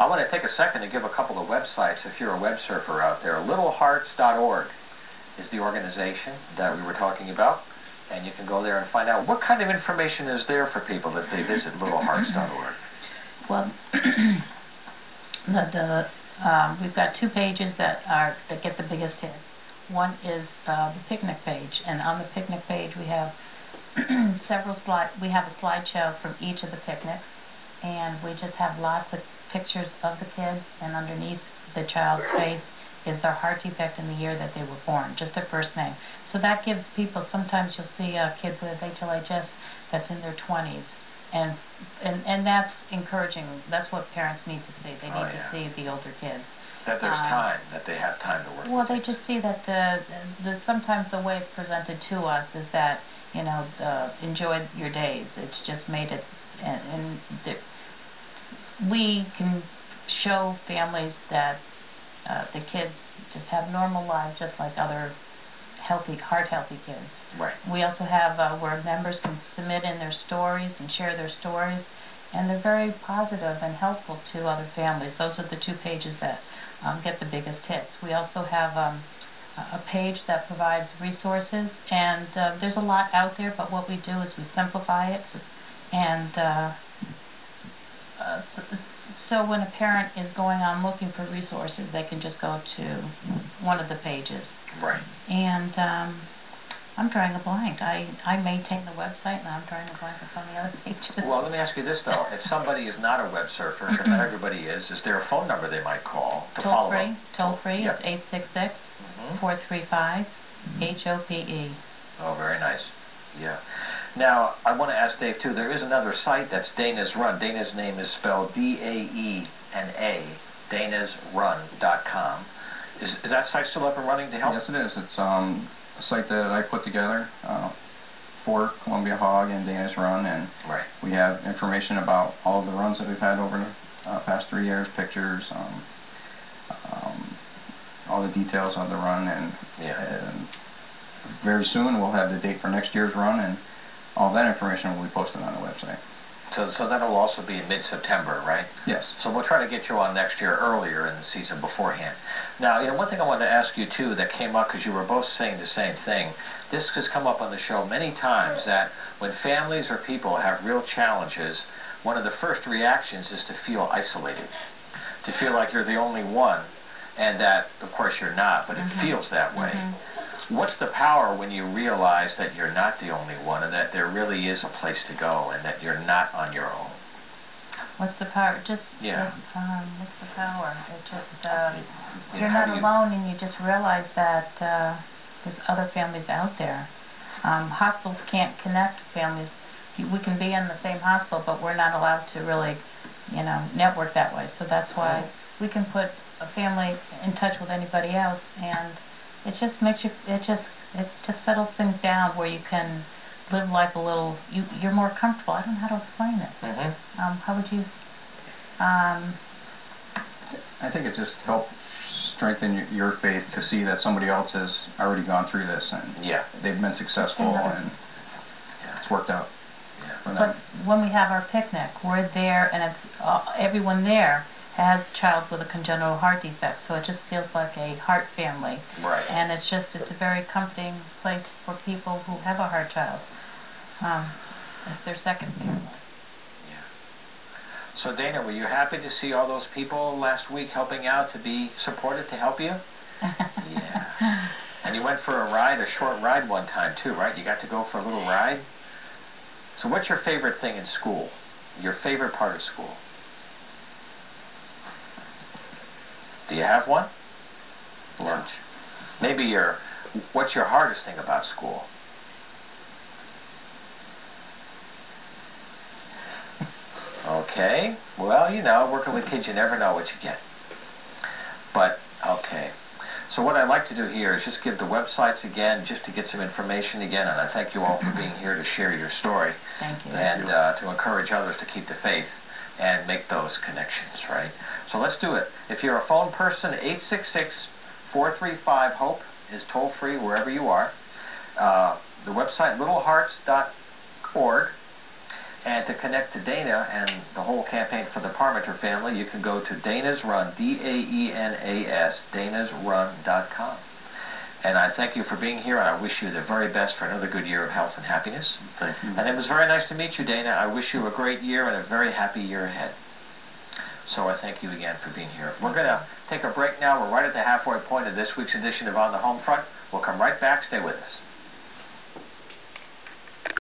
I want to take a second to give a couple of websites if you're a web surfer out there. littlehearts.org is the organization that we were talking about, and you can go there and find out what kind of information is there for people if they visit littlehearts.org. Well, we've got 2 pages that get the biggest hit. One is the picnic page, and on the picnic page we have we have a slideshow from each of the picnics, and we just have lots of pictures of the kids, and underneath the child's face is their heart defect in the year that they were born, just their first name. So that gives people, sometimes you'll see kids with HLHS that's in their 20s, and that's encouraging. That's what parents need to see. They need to see the older kids. That there's time, that they have time to work. Well, they just see that sometimes the way it's presented to us is that, you know, enjoy your days. It's just made it, and we can show families that the kids just have normal lives just like other heart-healthy kids. Right. We also have where members can submit in their stories and share their stories, and they're very positive and helpful to other families. Those are the 2 pages that get the biggest hits. We also have a page that provides resources, and there's a lot out there, but what we do is we simplify it, and so when a parent is going on looking for resources, they can just go to one of the pages. Right. And I'm drawing a blank. I maintain the website, and I'm drawing a blank on some of the other pages. Well, let me ask you this, though. If somebody is not a web surfer, because not everybody is there a phone number they might call to follow up? Toll-free. Yep. It's 866-435-HOPE. Oh, very nice. Yeah. Now, I want to ask Dave, too, there is another site that's Daena's Run. Daena's name is spelled D-A-E-N-A, daenasrun.com. Is that site still up and running to help? Yes, it is. It's a site that I put together for Columbia Hog and Daena's Run, and we have information about all of the runs that we've had over the past 3 years, pictures, all the details of the run, and very soon we'll have the date for next year's run, and all that information will be posted on the website. So that'll also be in mid-September, right? Yes. So we'll try to get you on next year earlier in the season beforehand. Now, you know, one thing I wanted to ask you, too, that came up because you were both saying the same thing. This has come up on the show many times, that when families or people have real challenges, one of the first reactions is to feel isolated, to feel like you're the only one, and that, of course, you're not, but it feels that way. What's the power when you realize that you're not the only one and that there really is a place to go and that you're not on your own? What's the power? What's the power? It just you're not alone, and you just realize that there's other families out there. Hospitals can't connect families. We can be in the same hospital, but we're not allowed to really, you know, network that way. So that's why we can put a family in touch with anybody else, and it just makes you, it just settles things down where you can live life a little, you're more comfortable. I don't know how to explain it. How would you? I think it just helps strengthen your faith to see that somebody else has already gone through this, and they've been successful, and it's worked out for them. But when we have our picnic, we're there, and it's everyone there has a child with a congenital heart defect, so it just feels like a heart family. Right. And it's a very comforting place for people who have a heart child. It's their second family. Yeah. So Daena, were you happy to see all those people last week helping out to be supported to help you? Yeah. And you went for a ride, a short ride one time too, right? You got to go for a little ride? So what's your favorite thing in school? Your favorite part of school? Do you have one? Lunch. Maybe what's your hardest thing about school? Okay. Well, you know, working with kids, you never know what you get. But, okay. So what I'd like to do here is just give the websites again, just to get some information again, and I thank you all for being here to share your story. Thank you. And to encourage others to keep the faith and make those connections, right? So let's do it. If you're a phone person, 866-435-HOPE is toll-free wherever you are. The website, littlehearts.org. And to connect to Daena and the whole campaign for the Parmenter family, you can go to Daena's Run, D-A-E-N-A-S, daenasrun.com. And I thank you for being here, and I wish you the very best for another good year of health and happiness. Thank you. And it was very nice to meet you, Daena. I wish you a great year and a very happy year ahead. So I thank you again for being here. We're going to take a break now. We're right at the halfway point of this week's edition of On the Home Front. We'll come right back. Stay with us.